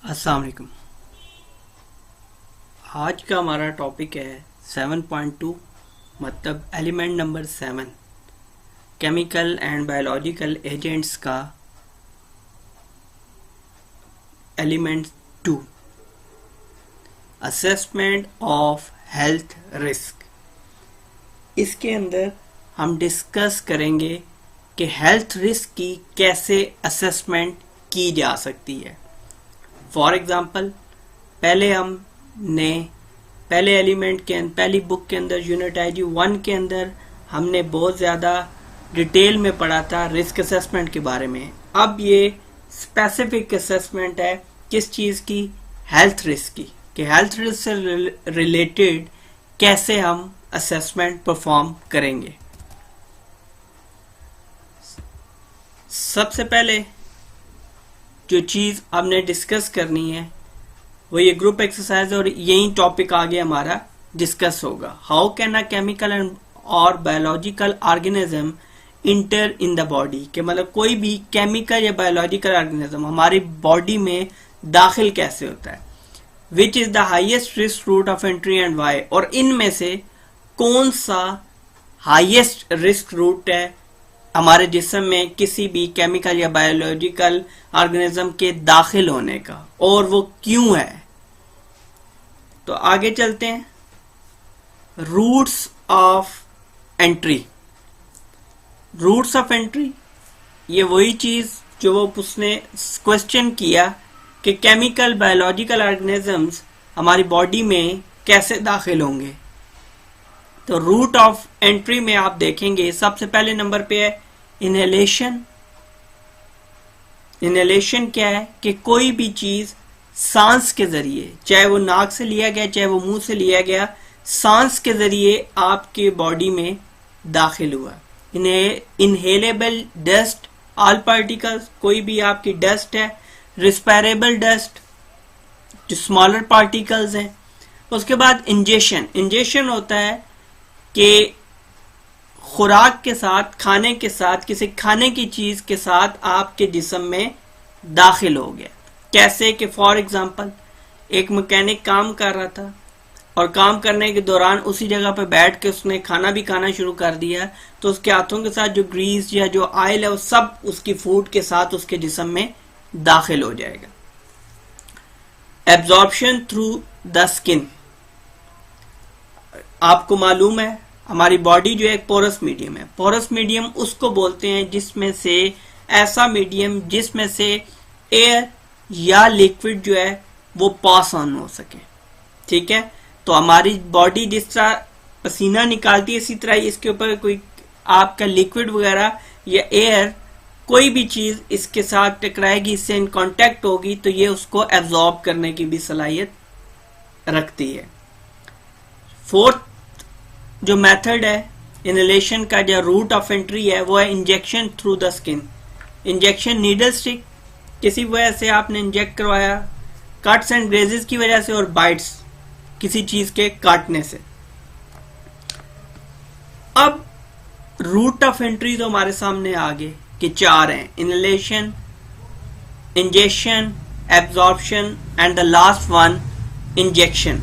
अस्सलाम वालेकुम। आज का हमारा टॉपिक है 7.2 मतलब element number 7 chemical and biological agents का element 2 assessment of health risk. इसके अंदर हम डिस्कस करेंगे कि हेल्थ रिस्क की कैसे असेसमेंट की जा सकती है। फॉर एग्जाम्पल पहली बुक के अंदर यूनिट आईजी 1 के अंदर हमने बहुत ज़्यादा डिटेल में पढ़ा था रिस्क असेसमेंट के बारे में। अब ये स्पेसिफिक असेसमेंट है किस चीज़ की? हेल्थ रिस्क की, कि हेल्थ रिस्क से रिलेटेड कैसे हम असेसमेंट परफॉर्म करेंगे। सबसे पहले जो चीज़ आपने डिस्कस करनी है वो ये ग्रुप एक्सरसाइज और यही टॉपिक आगे हमारा डिस्कस होगा। How can a chemical and और biological organism enter in the body, के मतलब कोई भी केमिकल या बायोलॉजिकल ऑर्गेनिज्म हमारी बॉडी में दाखिल कैसे होता है। Which is the highest risk route of entry and why, और इनमें से कौन सा हाइएस्ट रिस्क रूट है हमारे जिस्म में किसी भी केमिकल या बायोलॉजिकल ऑर्गेनिज्म के दाखिल होने का, और वो क्यों है। तो आगे चलते हैं। Routes of entry. Routes of entry ये वही चीज जो वो उसने क्वेश्चन किया कि केमिकल बायोलॉजिकल ऑर्गेनिजम्स हमारी बॉडी में कैसे दाखिल होंगे। तो रूट ऑफ एंट्री में आप देखेंगे सबसे पहले नंबर पे है इनहेलेशन। इनहेलेशन क्या है? कि कोई भी चीज सांस के जरिए, चाहे वो नाक से लिया गया चाहे वो मुंह से लिया गया, सांस के जरिए आपके बॉडी में दाखिल हुआ। इनहेलेबल डस्ट, ऑल पार्टिकल्स, कोई भी आपकी डस्ट है। रिस्पायरेबल डस्ट जो स्मॉलर पार्टिकल्स हैं। उसके बाद इंजेक्शन। इंजेक्शन होता है कि खुराक के साथ, खाने के साथ, किसी खाने की चीज के साथ आपके जिस्म में दाखिल हो गया। कैसे? कि फॉर एग्जांपल एक मैकेनिक काम कर रहा था और काम करने के दौरान उसी जगह पे बैठ के उसने खाना भी खाना शुरू कर दिया, तो उसके हाथों के साथ जो ग्रीस या जो ऑयल है वो सब उसकी फूड के साथ उसके जिस्म में दाखिल हो जाएगा। Absorption through the skin. आपको मालूम है हमारी बॉडी जो है एक पोरस मीडियम है। पोरस मीडियम उसको बोलते हैं जिसमें से, ऐसा मीडियम जिसमें से एयर या लिक्विड जो है वो पास ऑन हो सके। ठीक है, तो हमारी बॉडी जिस तरह पसीना निकालती है इसी तरह इसके ऊपर कोई आपका लिक्विड वगैरह या एयर, कोई भी चीज इसके साथ टकराएगी, इससे इन कांटेक्ट होगी तो ये उसको एब्जॉर्ब करने की भी सलाहियत रखती है। फोर्थ जो मेथड है इनहेलेशन का, जो रूट ऑफ एंट्री है वो है injection through the skin. Injection needle stick, किसी वजह से आपने इंजेक्ट करवाया, कट्स एंड ग्रेजेस की वजह से, और बाइट्स किसी चीज के काटने से। अब रूट ऑफ एंट्री तो हमारे सामने आगे कि 4 हैं, inhalation, injection, absorption and the last one injection.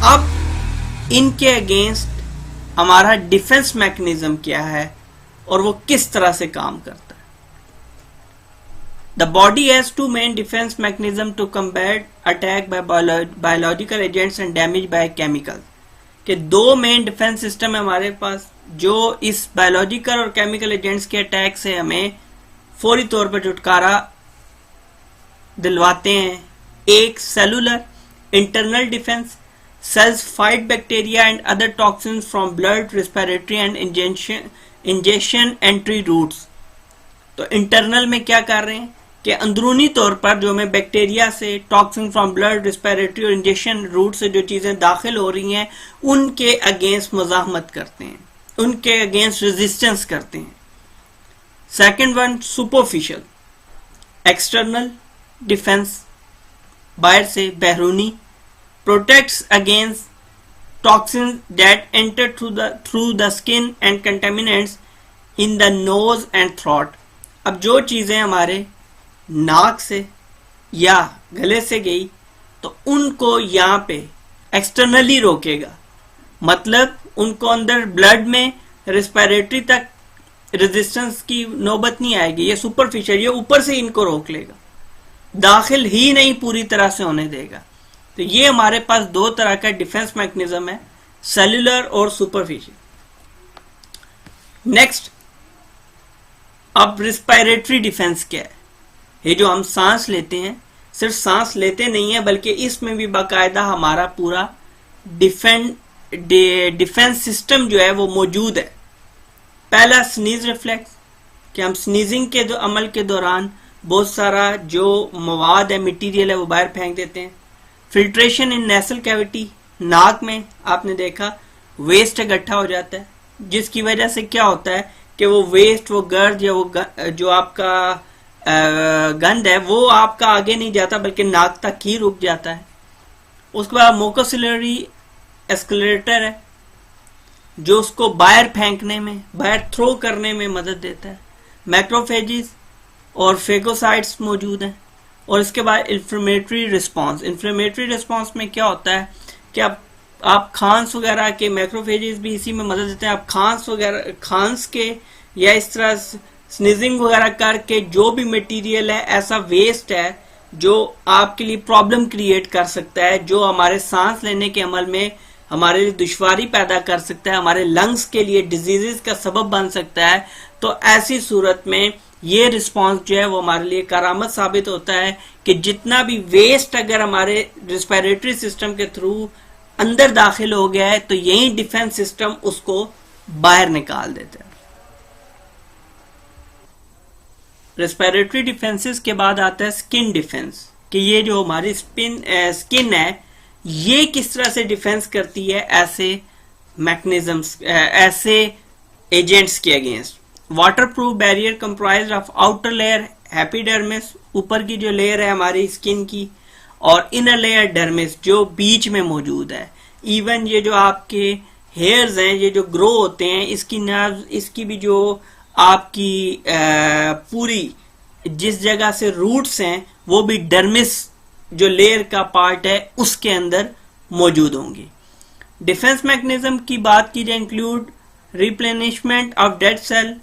अब इनके अगेंस्ट हमारा डिफेंस मैकेनिज्म क्या है और वो किस तरह से काम करता है। The body has 2 main defence mechanism to combat attack by biological agents and damage by chemical. के 2 मेन डिफेंस सिस्टम है हमारे पास जो इस बायोलॉजिकल और केमिकल एजेंट्स के अटैक से हमें फौरी तौर पर छुटकारा दिलवाते हैं। एक cellular internal defence, cells fight bacteria and other toxins from blood, respiratory and ingestion entry routes। तो इंटरनल में क्या कर रहे हैं कि अंदरूनी तौर पर जो हमें बैक्टीरिया से, टॉक्सिन फ्रॉम ब्लड, रिस्पिरेटरी और इंजेक्शन रूट से जो चीजें दाखिल हो रही हैं उनके अगेंस्ट मुजाहमत करते हैं, उनके अगेंस्ट रेजिस्टेंस करते हैं। Second one superficial external defence, बाहर से बैरूनी, protects against toxins that enter through the skin and contaminants in the nose and throat। अब जो चीजें हमारे नाक से या गले से गई तो उनको यहाँ पे एक्सटर्नली रोकेगा, मतलब उनको अंदर ब्लड में रेस्पिरेटरी तक रेजिस्टेंस की नौबत नहीं आएगी, ये सुपरफिशियल, ये ऊपर से इनको रोक लेगा, दाखिल ही नहीं पूरी तरह से होने देगा। तो ये हमारे पास दो तरह का डिफेंस मैकेनिज्म है, सेल्यूलर और सुपरफिशियल। नेक्स्ट, अब रिस्पिरेटरी डिफेंस क्या है? ये जो हम सांस लेते हैं, सिर्फ सांस लेते नहीं है बल्कि इसमें भी बाकायदा हमारा पूरा डिफेंस सिस्टम जो है वो मौजूद है। पहला स्नीज रिफ्लेक्स, कि हम स्नीजिंग के अमल के दौरान बहुत सारा जो मवाद है, मटेरियल है, वो बाहर फेंक देते हैं। फिल्ट्रेशन इन नेसल कैविटी, नाक में आपने देखा वेस्ट इकट्ठा हो जाता है, जिसकी वजह से क्या होता है कि वो वेस्ट, वो गर्द या वो जो आपका गंद है वो आपका आगे नहीं जाता बल्कि नाक तक ही रुक जाता है। उसके बाद मोकोसिलरी एस्केलेटर है जो उसको बाहर फेंकने में, बाहर थ्रो करने में मदद देता है। मैक्रोफेजिस और फेगोसाइट्स मौजूद हैं। और इसके बाद इन्फ्लेमेटरी रिस्पांस। इन्फ्लेमेटरी रिस्पांस में क्या होता है कि आप खांस वगैरह के, मैक्रोफेजिस भी इसी में मदद देते हैं। आप खांस के या इस तरह स्नीजिंग वगैरह करके जो भी मटेरियल है, ऐसा वेस्ट है जो आपके लिए प्रॉब्लम क्रिएट कर सकता है, जो हमारे सांस लेने के अमल में हमारे लिए दुश्वारी पैदा कर सकता है, हमारे लंग्स के लिए डिजीजेस का सबब बन सकता है, तो ऐसी सूरत में ये रिस्पांस जो है वो हमारे लिए करामत साबित होता है कि जितना भी वेस्ट अगर हमारे रेस्पिरेटरी सिस्टम के थ्रू अंदर दाखिल हो गया है तो यही डिफेंस सिस्टम उसको बाहर निकाल देता है। रेस्पिरेटरी डिफेंसेस के बाद आता है स्किन डिफेंस, कि ये जो हमारी स्किन है ये किस तरह से डिफेंस करती है ऐसे मैकेनिज्म्स, ऐसे एजेंट्स के against. Waterproof barrier comprised of outer layer epidermis, ऊपर की जो लेयर है हमारी स्किन की, और इनर लेयर डर्मिस जो बीच में मौजूद है। इवन ये जो आपके हेयर्स हैं, ये जो ग्रो होते हैं, इसकी नर्व, इसकी भी जो आपकी पूरी जिस जगह से रूट्स हैं वो भी डर्मिस जो लेयर का पार्ट है उसके अंदर मौजूद होंगी। डिफेंस मैकेनिज्म की बात की जाए, include replenishment of dead cell,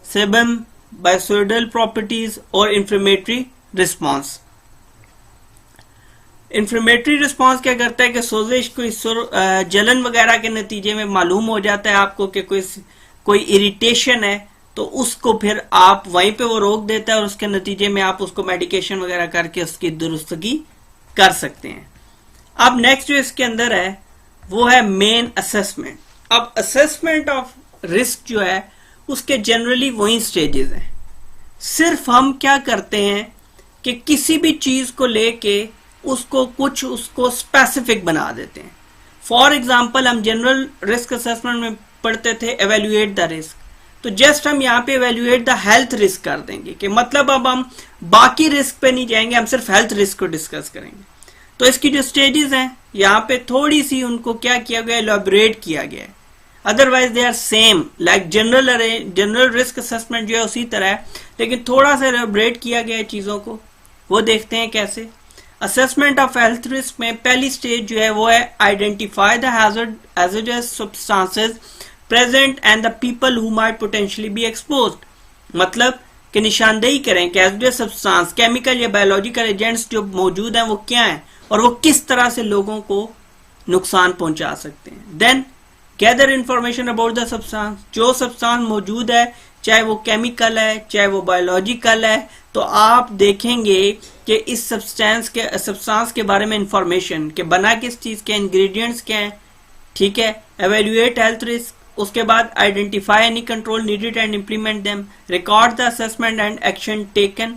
sebum, biocidal properties और इन्फ्लेमेटरी रिस्पांस। इन्फ्लेमेटरी रिस्पांस क्या करता है कि सोजिश, कोई जलन वगैरह के नतीजे में मालूम हो जाता है आपको कि कोई इरिटेशन है, तो उसको फिर आप वहीं पे वो रोक देता है और उसके नतीजे में आप उसको मेडिकेशन वगैरह करके उसकी दुरुस्तगी कर सकते हैं। अब नेक्स्ट जो इसके अंदर है वो है मेन असेसमेंट। अब असेसमेंट ऑफ रिस्क जो है उसके जनरली वही स्टेजेस हैं। सिर्फ हम क्या करते हैं कि किसी भी चीज को लेके उसको स्पेसिफिक बना देते हैं। फॉर एग्जाम्पल, हम जनरल रिस्क असेसमेंट में पढ़ते थे एवेल्युएट द रिस्क, तो जस्ट हम यहाँ पे एवेल्युएट द हेल्थ रिस्क कर देंगे, कि मतलब अब हम बाकी रिस्क पे नहीं जाएंगे, हम सिर्फ हेल्थ रिस्क को डिस्कस करेंगे। तो इसकी जो स्टेजेस हैं यहाँ पे थोड़ी सी उनको क्या किया गया, एलैबोरेट किया गया है। Otherwise they are same, like general risk assessment जो है उसी तरह है, लेकिन थोड़ा सा एलैबोरेट किया गया है चीजों को। वो देखते हैं कैसे। असेसमेंट ऑफ हेल्थ रिस्क में पहली स्टेज जो है वो है identify the hazardous substances present and the people who might potentially B exposed, मतलब कि निशानदेही करें कि हैजर्डस सब्सटेंस, केमिकल या बायोलॉजिकल एजेंट्स जो मौजूद हैं वो क्या हैं और वो किस तरह से लोगों को नुकसान पहुंचा सकते हैं। Then gather information about the substance, जो सब्सटेंस मौजूद है चाहे वो केमिकल है चाहे वो बायोलॉजिकल है, तो आप देखेंगे कि इस सब्सटेंस के बारे में इंफॉर्मेशन, कि बना किस चीज के, इंग्रेडिएंट्स क्या हैं, ठीक है। एवेल्युएट हेल्थ रिस्क, उसके बाद identify any control needed and implement them, record the assessment and action taken,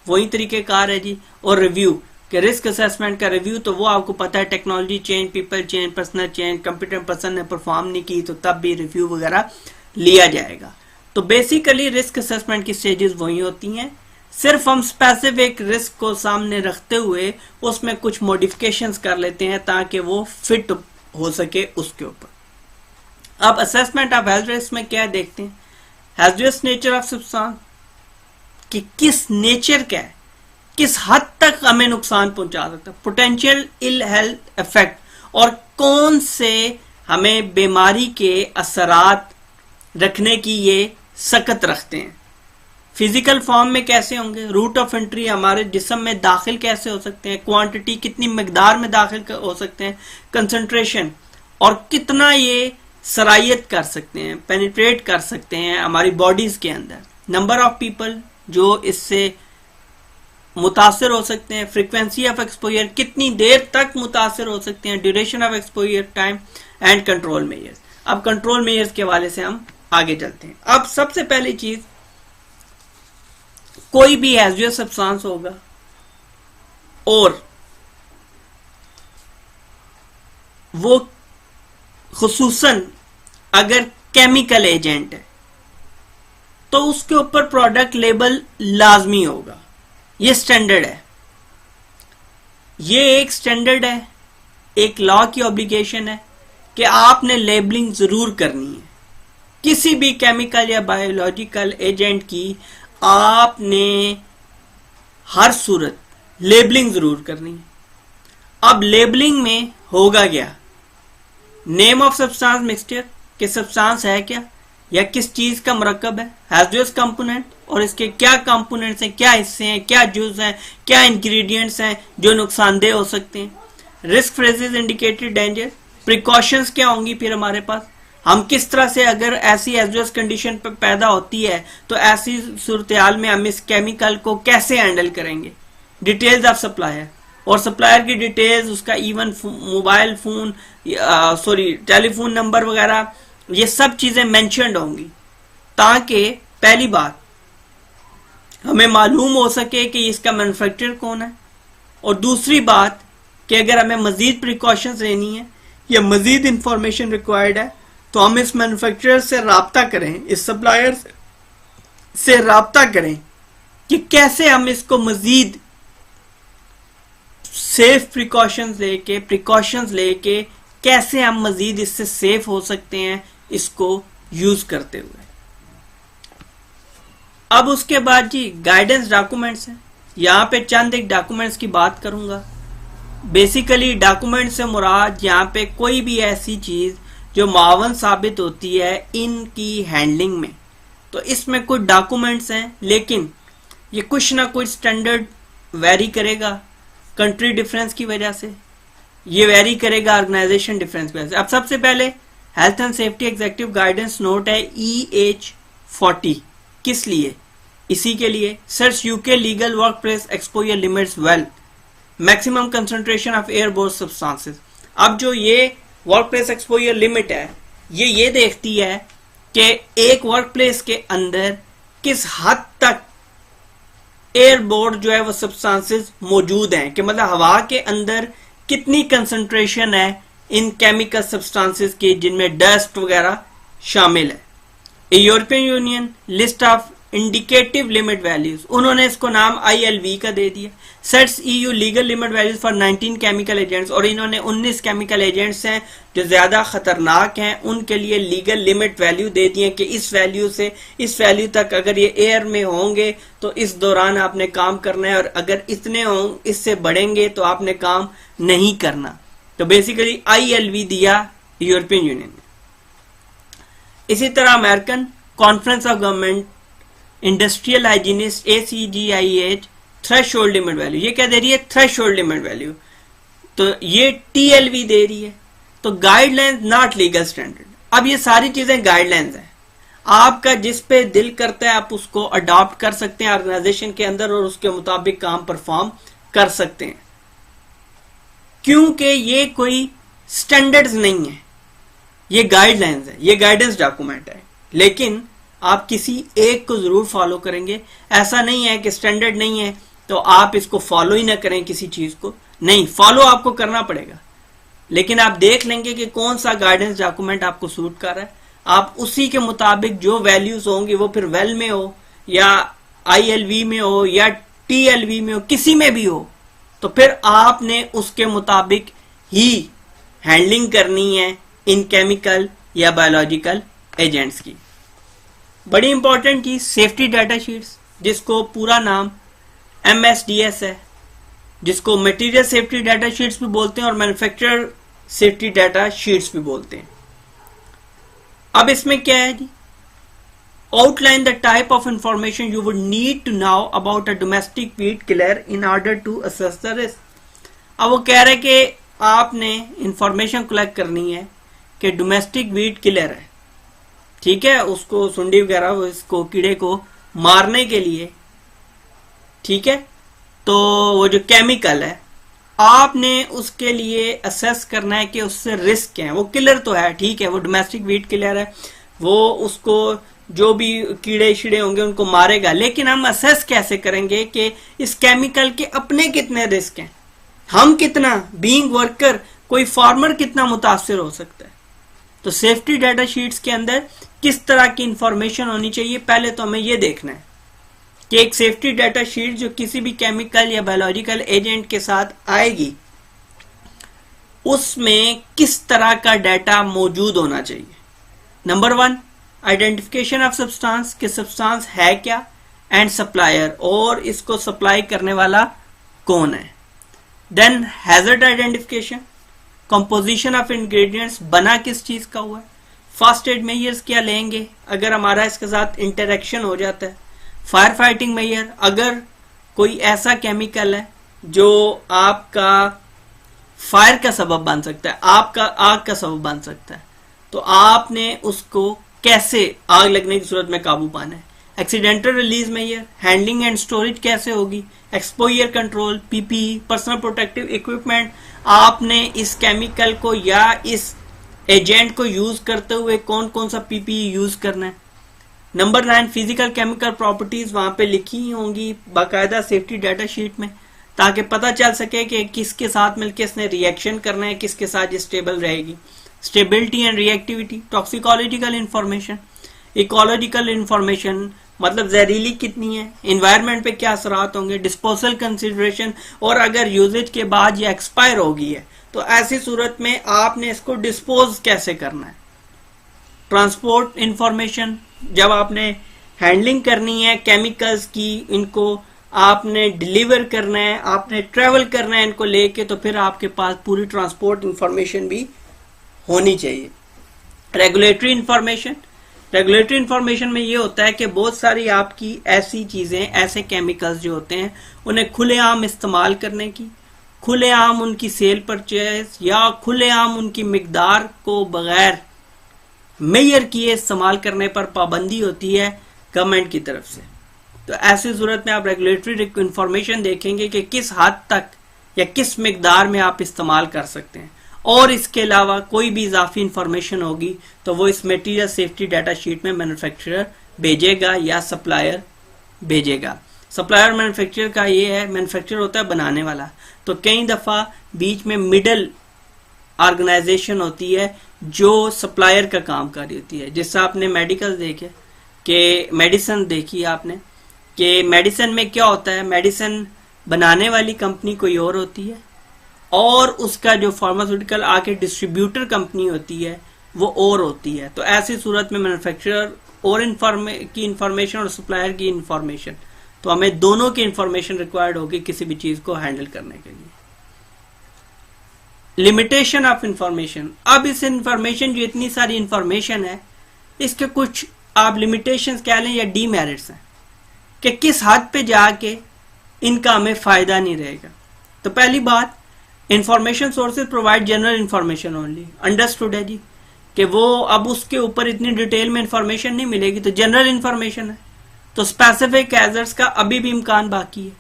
वही तरीकेकार है जी। और रिव्यू, कि रिस्क असेसमेंट का रिव्यू, तो वो आपको पता है technology change, people change, personal change, computer person ने परफॉर्म नहीं की तो तब भी रिव्यू वगैरह लिया जाएगा। तो बेसिकली रिस्क असेसमेंट की स्टेजेस वही होती हैं, सिर्फ हम स्पेसिफिक रिस्क को सामने रखते हुए उसमें कुछ मॉडिफिकेशंस कर लेते हैं ताकि वो फिट हो सके उसके ऊपर। अब असेसमेंट ऑफ हेल्थ रिस्क में क्या देखते हैं, हैजर्डस नेचर ऑफ सब्सटेंस, कि किस नेचर का है, किस हद तक हमें नुकसान पहुंचा सकता है, पोटेंशियल इल हेल्थ इफेक्ट, और कौन से हमें बीमारी के असरात रखने की ये सकत रखते हैं। फिजिकल फॉर्म में कैसे होंगे, रूट ऑफ एंट्री हमारे जिस्म में दाखिल कैसे हो सकते हैं, क्वांटिटी कितनी मकदार में दाखिल हो सकते हैं, कंसंट्रेशन, और कितना ये सरायत कर सकते हैं, पेनिट्रेट कर सकते हैं हमारी बॉडीज के अंदर, नंबर ऑफ पीपल जो इससे मुतासर हो सकते हैं, फ्रीक्वेंसी ऑफ एक्सपोजर कितनी देर तक मुतासर हो सकते हैं, duration of exposure time, and control measures. अब कंट्रोल मेजर्स के हवाले से हम आगे चलते हैं। अब सबसे पहली चीज, कोई भी हैज़ियस सब्सटेंस होगा और वो खुसूसन अगर केमिकल एजेंट है तो उसके ऊपर प्रोडक्ट लेबल लाजमी होगा। ये स्टैंडर्ड है, ये एक स्टैंडर्ड है, एक लॉ की ऑब्लिगेशन है कि आपने लेबलिंग जरूर करनी है। किसी भी केमिकल या बायोलॉजिकल एजेंट की आपने हर सूरत लेबलिंग जरूर करनी है। अब लेबलिंग में होगा क्या, नेम ऑफ सब्सटेंस मिक्सचर कि सब्सटेंस है क्या या किस चीज का मरकब है, हैज़ियस कंपोनेंट और इसके क्या कंपोनेंट्स हैं, क्या हिस्से हैं, क्या जुज हैं, क्या इंग्रेडिएंट्स हैं जो नुकसानदेह हो सकते हैं, risk phrases indicated danger, precautions क्या होंगी, फिर हमारे पास हम किस तरह से अगर ऐसी हैज़ियस कंडीशन पैदा होती है तो ऐसी सूरत-ए-हाल में हम इस केमिकल को कैसे हैंडल करेंगे, डिटेल्स ऑफ सप्लायर और सप्लायर की डिटेल्स, उसका even mobile phone telephone number वगैरह, ये सब चीजें मेंशन्ड होंगी ताकि पहली बात हमें मालूम हो सके कि इसका मैन्युफैक्चरर कौन है, और दूसरी बात कि अगर हमें मजीद प्रिकॉशंस लेनी है या मजीद इंफॉर्मेशन रिक्वायर्ड है तो हम इस मैन्युफैक्चरर से राब्ता करें, इस सप्लायर से राब्ता करें कि कैसे हम इसको मजीद सेफ प्रिकॉशंस लेके कैसे हम मजीद इससे सेफ हो सकते हैं इसको यूज करते हुए। अब उसके बाद जी गाइडेंस डॉक्यूमेंट्स हैं, यहां पे चंद एक डॉक्यूमेंट्स की बात करूंगा। बेसिकली डॉक्यूमेंट से मुराद यहाँ पे कोई भी ऐसी चीज जो मावन साबित होती है इनकी हैंडलिंग में, तो इसमें कुछ डॉक्यूमेंट्स हैं लेकिन ये कुछ ना कुछ स्टैंडर्ड वेरी करेगा कंट्री डिफरेंस की वजह से, ये वेरी करेगा ऑर्गेनाइजेशन डिफरेंस की वजह से। अब सबसे पहले health and safety executive guidance note है EH40, किस लिए, इसी के लिए search UK legal work place exposure limits well maximum concentration of airborne substances. अब जो ये वर्क प्लेस एक्सपोजर लिमिट है ये देखती है कि एक वर्क प्लेस के अंदर किस हद तक एयरबोर्न जो है वो सब्सटेंसेस मौजूद हैं, कि मतलब हवा के अंदर कितनी कंसंट्रेशन है इन केमिकल सब्सटेंसेस की जिनमें डस्ट वगैरह शामिल है। European union list of indicative limit values, उन्होंने इसको नाम ILV का दे दिया। Sets EU legal limit values for 19 chemical agents, और इन्होंने 19 केमिकल एजेंट्स हैं जो ज्यादा खतरनाक हैं उनके लिए लीगल लिमिट वैल्यू दे दिए कि इस वैल्यू से इस वैल्यू तक अगर ये एयर में होंगे तो इस दौरान आपने काम करना है, और अगर इतने हों इससे बढ़ेंगे तो आपने काम नहीं करना। तो बेसिकली ILV दिया यूरोपियन यूनियन ने। इसी तरह American conference of government industrial hygienist ACGIH threshold limit value, ये क्या दे रही है, थ्रेशोल्ड लिमिट वैल्यू, तो ये TLV दे रही है। तो गाइडलाइंस नॉट लीगल स्टैंडर्ड। अब ये सारी चीजें गाइडलाइंस हैं, आपका जिस पे दिल करता है आप उसको अडॉप्ट कर सकते हैं ऑर्गेनाइजेशन के अंदर और उसके मुताबिक काम परफॉर्म कर सकते हैं, क्योंकि ये कोई स्टैंडर्ड्स नहीं है, ये गाइडलाइंस है, ये गाइडेंस डॉक्यूमेंट है, लेकिन आप किसी एक को जरूर फॉलो करेंगे। ऐसा नहीं है कि स्टैंडर्ड नहीं है तो आप इसको फॉलो ही ना करें, किसी चीज को नहीं, फॉलो आपको करना पड़ेगा, लेकिन आप देख लेंगे कि कौन सा गाइडेंस डॉक्यूमेंट आपको सूट कर रहा है, आप उसी के मुताबिक जो वैल्यूज होंगी वो फिर वेल में हो या ILV में हो या TLV में हो, किसी में भी हो, तो फिर आपने उसके मुताबिक ही हैंडलिंग करनी है इन केमिकल या बायोलॉजिकल एजेंट्स की। बड़ी इंपॉर्टेंट चीज सेफ्टी डाटा शीट्स, जिसको पूरा नाम MSDS है, जिसको मटेरियल सेफ्टी डाटा शीट्स भी बोलते हैं और मैन्युफैक्चरर सेफ्टी डाटा शीट्स भी बोलते हैं। अब इसमें क्या है जी, outline the type of information you would need to know about a domestic weed killer in order to assess the risk। अब वो कह रहे हैं कि आपने इंफॉर्मेशन कलेक्ट करनी है कि डोमेस्टिक वीड किलर है, ठीक है, उसको सुंडी वगैरह इसको कीड़े को मारने के लिए, ठीक है, तो वो जो केमिकल है आपने उसके लिए असेस करना है कि उससे रिस्क क्या है। वो किलर तो है, ठीक है, वो डोमेस्टिक वीड किलर है, वो उसको जो भी कीड़े शीड़े होंगे उनको मारेगा, लेकिन हम असेस कैसे करेंगे कि इस केमिकल के अपने कितने रिस्क हैं, हम कितना बीइंग वर्कर, कोई फार्मर कितना मुतासिर हो सकता है। तो सेफ्टी डाटा शीट्स के अंदर किस तरह की इंफॉर्मेशन होनी चाहिए, पहले तो हमें यह देखना है कि एक सेफ्टी डाटा शीट जो किसी भी केमिकल या बायोलॉजिकल एजेंट के साथ आएगी उसमें किस तरह का डाटा मौजूद होना चाहिए। नंबर 1, आइडेंटिफिकेशन ऑफ सब्सटेंस, कि सब्सटेंस है क्या, एंड सप्लायर, और इसको सप्लाई करने वाला कौन है। Then hazard identification, composition of ingredients, बना किस चीज का हुआ है, फर्स्ट एड मेजर्स क्या लेंगे अगर हमारा इसके साथ इंटरेक्शन हो जाता है, फायर फाइटिंग मेजर, अगर कोई ऐसा केमिकल है जो आपका फायर का सबब बन सकता है, आपका आग का सबब बन सकता है, तो आपने उसको कैसे आग लगने की सूरत में काबू पाना है। Accidental release measure, handling and storage कैसे होगी, exposure control, PPE, personal protective equipment, आपने इस केमिकल को या इस एजेंट को यूज करते हुए कौन कौन सा पीपीई यूज करना है। नंबर 9, फिजिकल केमिकल प्रॉपर्टीज वहां पे लिखी होंगी बाकायदा सेफ्टी डाटा शीट में, ताकि पता चल सके कि किसके साथ मिलकर इसने रिएक्शन करना है, किसके साथ ये स्टेबल रहेगी। Stability and reactivity, toxicological information, ecological information, मतलब जहरीली कितनी है, इन्वायरमेंट पे क्या असरात होंगे, डिस्पोजल कंसिडरेशन, और अगर यूजेज के बाद ये एक्सपायर हो गई है तो ऐसी सूरत में आपने इसको डिस्पोज कैसे करना है। ट्रांसपोर्ट इंफॉर्मेशन, जब आपने हैंडलिंग करनी है केमिकल्स की, इनको आपने डिलीवर करना है, आपने ट्रेवल करना है इनको लेके, तो फिर आपके पास पूरी ट्रांसपोर्ट इंफॉर्मेशन भी होनी चाहिए। रेगुलेटरी इंफॉर्मेशन, रेगुलेटरी इंफॉर्मेशन में ये होता है कि बहुत सारी आपकी ऐसी चीजें, ऐसे केमिकल्स जो होते हैं उन्हें खुलेआम इस्तेमाल करने की, खुलेआम उनकी सेल परचेज या खुलेआम उनकी मिकदार को बगैर मेजर किए इस्तेमाल करने पर पाबंदी होती है गवर्नमेंट की तरफ से। तो ऐसी सूरत में आप रेगुलेटरी इंफॉर्मेशन देखेंगे कि किस हद तक या किस मिकदार में आप इस्तेमाल कर सकते हैं, और इसके अलावा कोई भी इजाफी इंफॉर्मेशन होगी तो वो इस मटेरियल सेफ्टी डाटा शीट में मैन्युफैक्चरर भेजेगा या सप्लायर भेजेगा। सप्लायर मैन्युफैक्चरर का ये है, मैन्युफैक्चरर होता है बनाने वाला, तो कई दफा बीच में मिडल ऑर्गेनाइजेशन होती है जो सप्लायर का काम कर रही होती है। जैसा आपने मेडिकल देखे कि मेडिसिन देखी आपने कि मेडिसिन में क्या होता है, मेडिसिन बनाने वाली कंपनी कोई और होती है और उसका जो फार्मास्यूटिकल आके डिस्ट्रीब्यूटर कंपनी होती है वो और होती है। तो ऐसी सूरत में मैन्युफैक्चरर और की इंफॉर्मेशन और सप्लायर की इंफॉर्मेशन, तो हमें दोनों की इंफॉर्मेशन रिक्वायर्ड होगी किसी भी चीज को हैंडल करने के लिए। लिमिटेशन ऑफ इंफॉर्मेशन, अब इस इंफॉर्मेशन जो इतनी सारी इंफॉर्मेशन है इसके कुछ आप लिमिटेशंस कह लें या डीमेरिट्स हैं कि किस हद पे जाके इनका हमें फायदा नहीं रहेगा। तो पहली बात, information sources provide general information only, understood है जी कि वो अब उसके ऊपर इतनी डिटेल में इंफॉर्मेशन नहीं मिलेगी, तो जनरल इंफॉर्मेशन है, तो स्पेसिफिक हैजर्ड्स का अभी भी इम्कान बाकी है,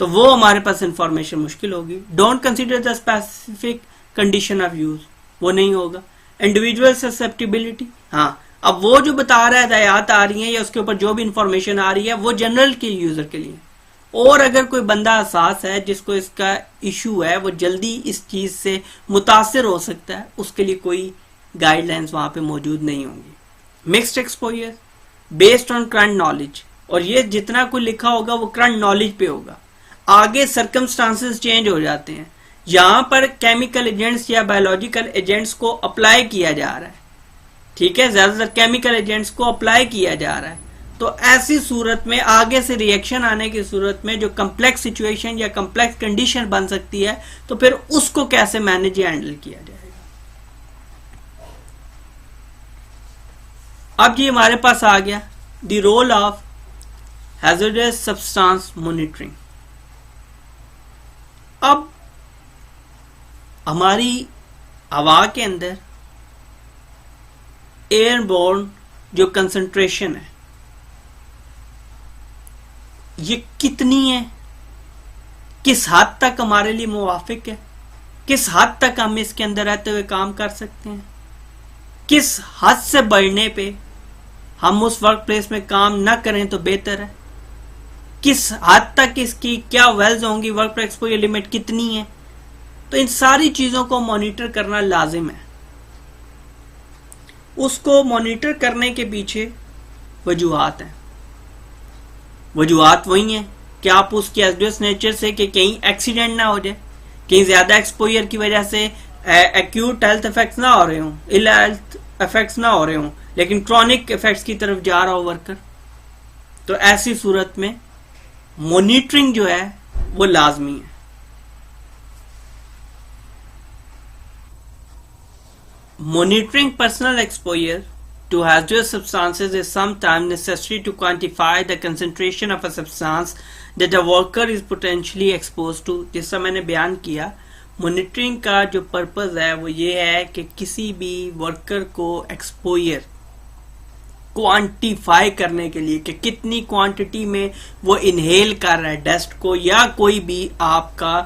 तो वो हमारे पास इंफॉर्मेशन मुश्किल होगी। Don't consider the specific condition of use, वो नहीं होगा। इंडिविजुअल ससेप्टिबिलिटी, हाँ, अब वो जो बता रहा है हदायत आ रही है या उसके ऊपर जो भी इंफॉर्मेशन आ रही है वो जनरल के यूजर के लिए, और अगर कोई बंदा हसास है जिसको इसका इशू है, वो जल्दी इस चीज से मुतासिर हो सकता है, उसके लिए कोई गाइडलाइंस वहां पे मौजूद नहीं होंगी। Mixed exposure based on current knowledge, और ये जितना कोई लिखा होगा वो करंट नॉलेज पे होगा, आगे सर्कमस्टांसेस चेंज हो जाते हैं, यहां पर केमिकल एजेंट्स या बायोलॉजिकल एजेंट्स को अप्लाई किया जा रहा है, ठीक है, ज्यादातर केमिकल एजेंट्स को अप्लाई किया जा रहा है, तो ऐसी सूरत में आगे से रिएक्शन आने की सूरत में जो कम्प्लेक्स सिचुएशन या कम्प्लेक्स कंडीशन बन सकती है, तो फिर उसको कैसे मैनेज या हैंडल किया जाएगा। अब ये हमारे पास आ गया the role of hazardous substance monitoring. अब हमारी हवा के अंदर एयरबोर्न जो कंसंट्रेशन है ये कितनी है, किस हद तक हमारे लिए मुवाफिक है, किस हद तक हम इसके अंदर रहते हुए काम कर सकते हैं, किस हद से बढ़ने पे हम उस वर्क प्लेस में काम ना करें तो बेहतर है, किस हद तक इसकी क्या वेल्स होंगी, वर्क प्लेस एक्सपोजर लिमिट कितनी है। तो इन सारी चीजों को मॉनिटर करना लाजिम है। उसको मॉनिटर करने के पीछे वजूहात हैं। वजूहात वही हैं कि आप उसकी एजडस नेचर से कि कहीं एक्सीडेंट ना हो जाए, कहीं ज्यादा एक्सपोजर की वजह से एक्यूट हेल्थ इफेक्ट्स ना हो रहे हों, इल हेल्थ इफेक्ट्स ना हो रहे हों, लेकिन क्रॉनिक इफेक्ट्स की तरफ जा रहा हो वर्कर, तो ऐसी सूरत में मॉनिटरिंग जो है वो लाजमी है। Monitoring personal exposure to hazardous substances is sometimes necessary to quantify the concentration of a substance that a worker is potentially exposed to। जैसा मैंने बयान किया, मॉनिटरिंग का जो पर्पस है वो ये है कि किसी भी वर्कर को एक्सपोजर क्वांटिफाई करने के लिए कि कितनी क्वांटिटी में वो इनहेल कर रहा है डस्ट को या कोई भी आपका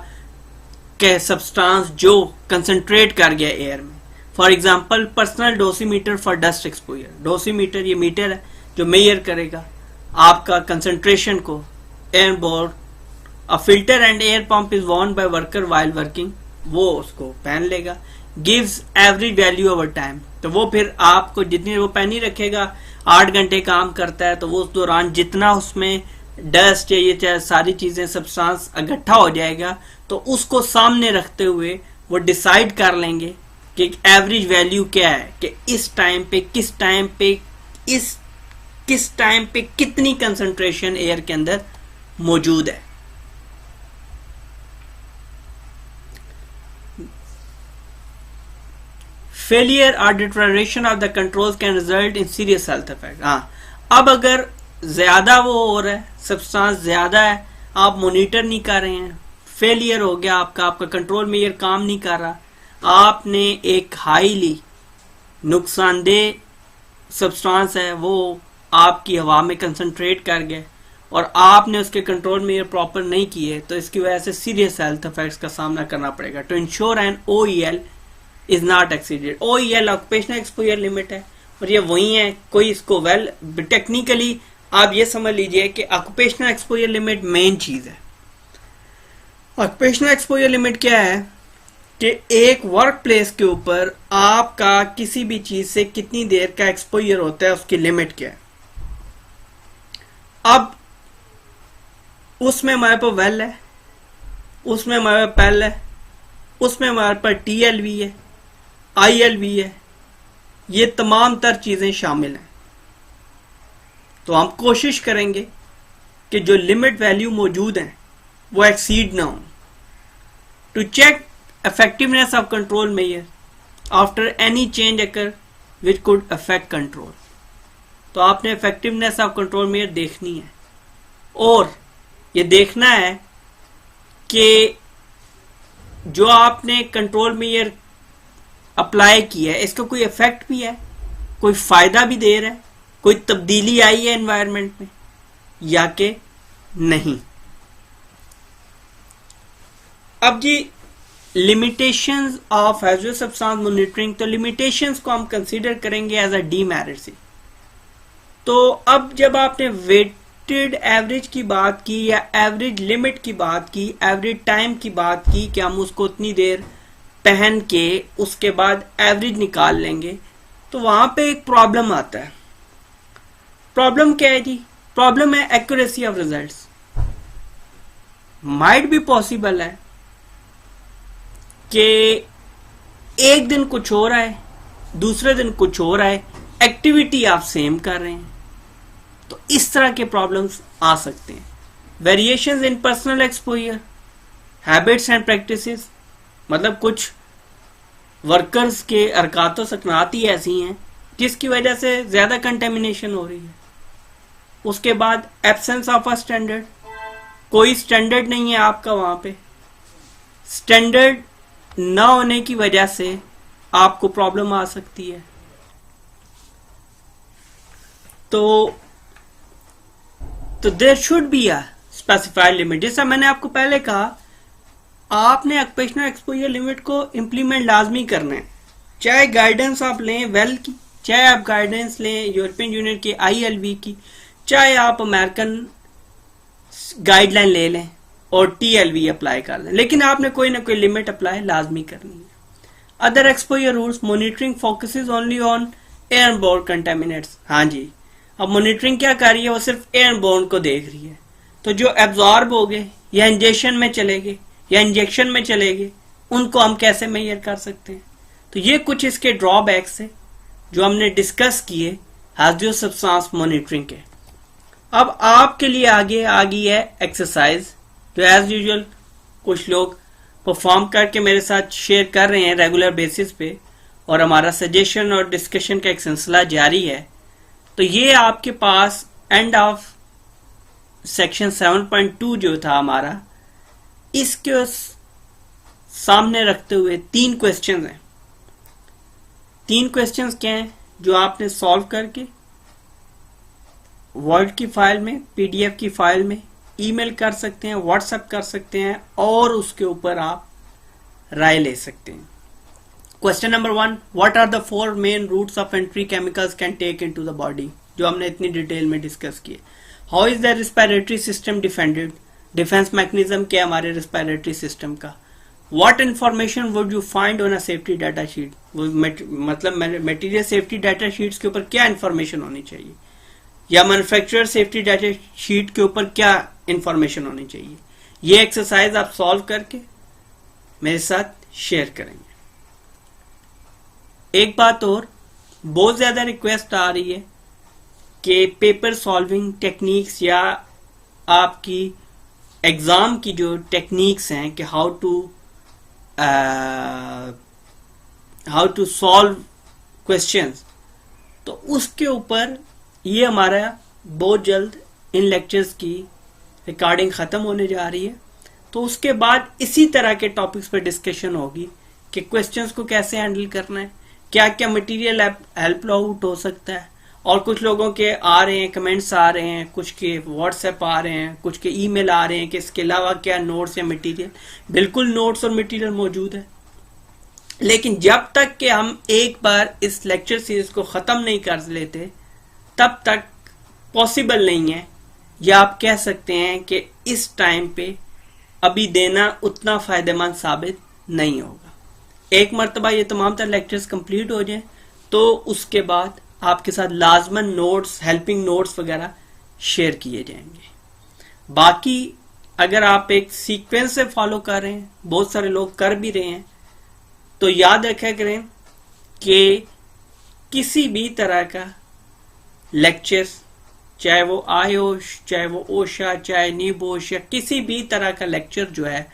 के सब्सटेंस जो कंसंट्रेट कर गया एयर में। For example personal dosimeter for dust exposure. Dosimeter ये मीटर है जो मेजर करेगा आपका कंसंट्रेशन को airborne. A filter and air pump is Warne by worker while working, वो उसको पहन लेगा। Gives average value over time, तो वो फिर आपको जितनी वो पहन ही रखेगा, 8 घंटे काम करता है तो वो उस दौरान जितना उसमें डस्ट या ये सारी चीजें सब्सटेंस इकट्ठा हो जाएगा तो उसको सामने रखते हुए वो डिसाइड कर लेंगे कि एवरेज वैल्यू क्या है, कि इस टाइम पे किस टाइम पे कितनी कंसंट्रेशन एयर के अंदर मौजूद है। फेलियर और deterioration of the controls can result in serious health effect. हाँ, अब अगर ज्यादा वो हो रहा है, सब्सटेंस ज्यादा है, आप मॉनिटर नहीं कर रहे हैं, फेलियर हो गया आपका कंट्रोल में ये काम नहीं कर रहा, आपने एक हाईली नुकसानदेह सब्सटेंस है वो आपकी हवा में कंसंट्रेट कर गए और आपने उसके कंट्रोल में ये प्रॉपर नहीं किए, तो इसकी वजह से सीरियस हेल्थ इफेक्ट्स का सामना करना पड़ेगा। To ensure an OEL is not exceeded. OEL occupational exposure limit है और ये वही है, कोई इसको टेक्निकली आप ये समझ लीजिए कि ऑक्यूपेशनल एक्सपोजर लिमिट मेन चीज है। ऑक्यूपेशनल एक्सपोजर लिमिट क्या है कि एक वर्क प्लेस के ऊपर आपका किसी भी चीज से कितनी देर का एक्सपोजर होता है, उसकी लिमिट क्या है। अब उसमें हमारे पास वेल है, उसमें हमारे पास पेल है, उसमें हमारे पास TLV है, ILV है, ये तमाम तर चीजें शामिल हैं। तो हम कोशिश करेंगे कि जो लिमिट वैल्यू मौजूद हैं वो एक्सीड ना हो। To check effectiveness of control measure after any change occur which could affect control, तो आपने effectiveness of control measure देखनी है और ये देखना है कि जो आपने कंट्रोल मेजर अप्लाई किया है इसका कोई इफेक्ट भी है, कोई फायदा भी दे रहा है, कोई तब्दीली आई है एनवायरनमेंट में या कि नहीं। अब G limitations of hazardous substance monitoring, तो लिमिटेशंस को हम कंसीडर करेंगे एज अ डीमेरिट सी। तो अब जब आपने वेटेड एवरेज की बात की या एवरेज लिमिट की बात की, एवरेज टाइम की बात की कि हम उसको उतनी देर पहन के उसके बाद एवरेज निकाल लेंगे, तो वहां पे एक प्रॉब्लम आता है। प्रॉब्लम क्या है जी? प्रॉब्लम है एक्यूरेसी ऑफ रिजल्ट्स। माइट भी पॉसिबल है कि एक दिन कुछ हो रहा है, दूसरे दिन कुछ हो रहा है, एक्टिविटी आप सेम कर रहे हैं, तो इस तरह के प्रॉब्लम्स आ सकते हैं। Variations in personal exposure, habits and practices, मतलब कुछ वर्कर्स के हरकतों सकनात ही ऐसी हैं जिसकी वजह से ज्यादा कंटेमिनेशन हो रही है। उसके बाद एब्सेंस ऑफ अ स्टैंडर्ड, कोई स्टैंडर्ड नहीं है आपका वहां पे, स्टैंडर्ड न होने की वजह से आपको प्रॉब्लम आ सकती है। तो there should be a specified limit. जैसा मैंने आपको पहले कहा, आपने ऑक्यूपेशनल एक्सपोजर लिमिट को इम्प्लीमेंट लाजमी करना है, चाहे गाइडेंस आप लें वेल की, चाहे आप गाइडेंस लें यूरोपियन यूनियन की ILB की, चाहे आप अमेरिकन गाइडलाइन ले लें और TLV अप्लाई कर लें, लेकिन आपने कोई ना कोई लिमिट अप्लाई लाजमी करनी है। Other exposure rules, monitoring focuses only on airborne contaminants. हाँ जी, अब मॉनिटरिंग क्या कर रही है, वो सिर्फ एयरबोर्न को देख रही है। तो जो एब्जॉर्ब हो गए या इंजेक्शन में चले गए या इंजेक्शन में चले गए, उनको हम कैसे मेजर कर सकते हैं। तो ये कुछ इसके ड्रॉबैक्स है जो हमने डिस्कस किए हैज़ियस सब्सटेंस मॉनिटरिंग के। अब आपके लिए आगे आ गई है एक्सरसाइज, जो एज यूजुअल कुछ लोग परफॉर्म करके मेरे साथ शेयर कर रहे हैं रेगुलर बेसिस पे, और हमारा सजेशन और डिस्कशन का एक सिलसिला जारी है। तो ये आपके पास एंड ऑफ सेक्शन 7.2 जो था हमारा, इसके सामने रखते हुए 3 क्वेश्चंस हैं। 3 क्वेश्चंस क्या हैं जो आपने सॉल्व करके वर्ड की फाइल में, PDF की फाइल में ईमेल कर सकते हैं, व्हाट्सएप कर सकते हैं, और उसके ऊपर आप राय ले सकते हैं। Question number 1, what are the 4 main routes of entry chemicals can take into the body, जो हमने इतनी डिटेल में डिस्कस किए। How is the respiratory system defended, defence mechanism क्या है हमारे रेस्पिरेटरी सिस्टम का। What information would you find on a safety data sheet, मतलब मटेरियल सेफ्टी डाटा शीट्स के ऊपर क्या इंफॉर्मेशन होनी चाहिए, या मैन्युफैक्चरर सेफ्टी डाटा शीट के ऊपर क्या इंफॉर्मेशन होनी चाहिए। ये एक्सरसाइज आप सॉल्व करके मेरे साथ शेयर करेंगे। एक बात और, बहुत ज्यादा रिक्वेस्ट आ रही है कि पेपर सॉल्विंग टेक्निक्स या आपकी एग्जाम की जो टेक्निक्स हैं कि हाउ टू सॉल्व क्वेश्चंस, तो उसके ऊपर ये हमारा बहुत जल्द इन लेक्चर्स की रिकॉर्डिंग खत्म होने जा रही है। तो उसके बाद इसी तरह के टॉपिक्स पर डिस्कशन होगी कि क्वेश्चंस को कैसे हैंडल करना है, क्या क्या मटेरियल हेल्प आउट हो सकता है। और कुछ लोगों के आ रहे हैं कमेंट्स आ रहे हैं, कुछ के व्हाट्सएप आ रहे हैं, कुछ के ईमेल आ रहे हैं कि इसके अलावा क्या नोट्स या मटेरियल। बिल्कुल नोट्स और मटेरियल मौजूद है, लेकिन जब तक कि हम एक बार इस लेक्चर सीरीज को खत्म नहीं कर लेते तब तक पॉसिबल नहीं है, या आप कह सकते हैं कि इस टाइम पे अभी देना उतना फायदेमंद साबित नहीं होगा। एक मरतबा ये तमाम तरह लेक्चर्स कंप्लीट हो जाएं तो उसके बाद आपके साथ लाजमन नोट्स, हेल्पिंग नोट्स वगैरह शेयर किए जाएंगे। बाकी अगर आप एक सीक्वेंस से फॉलो कर रहे हैं, बहुत सारे लोग कर भी रहे हैं, तो याद रखा करें कि किसी भी तरह का लेक्चर्स, चाहे वो आयोश, चाहे वो ओशा, चाहे नीबोश, या किसी भी तरह का लेक्चर जो है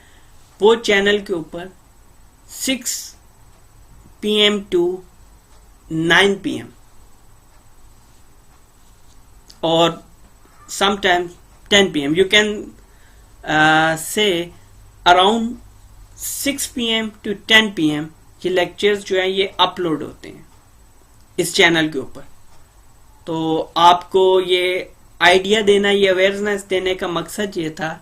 वो चैनल के ऊपर 6 PM to 9 PM और sometimes 10 PM, you can say around 6 PM to 10 PM ये लेक्चर्स जो है ये अपलोड होते हैं इस चैनल के ऊपर। तो आपको ये आइडिया देना, ये अवेयरनेस देने का मकसद ये था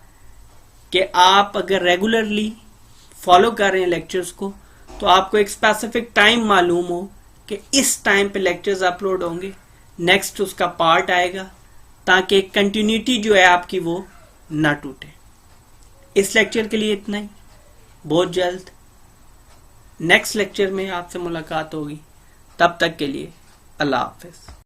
कि आप अगर रेगुलरली फॉलो कर रहे हैं लेक्चर्स को, तो आपको एक स्पेसिफिक टाइम मालूम हो कि इस टाइम पे लेक्चर्स अपलोड होंगे, नेक्स्ट उसका पार्ट आएगा, ताकि कंटिन्यूटी जो है आपकी वो ना टूटे। इस लेक्चर के लिए इतना ही। बहुत जल्द नेक्स्ट लेक्चर में आपसे मुलाकात होगी। तब तक के लिए अल्लाह हाफिज।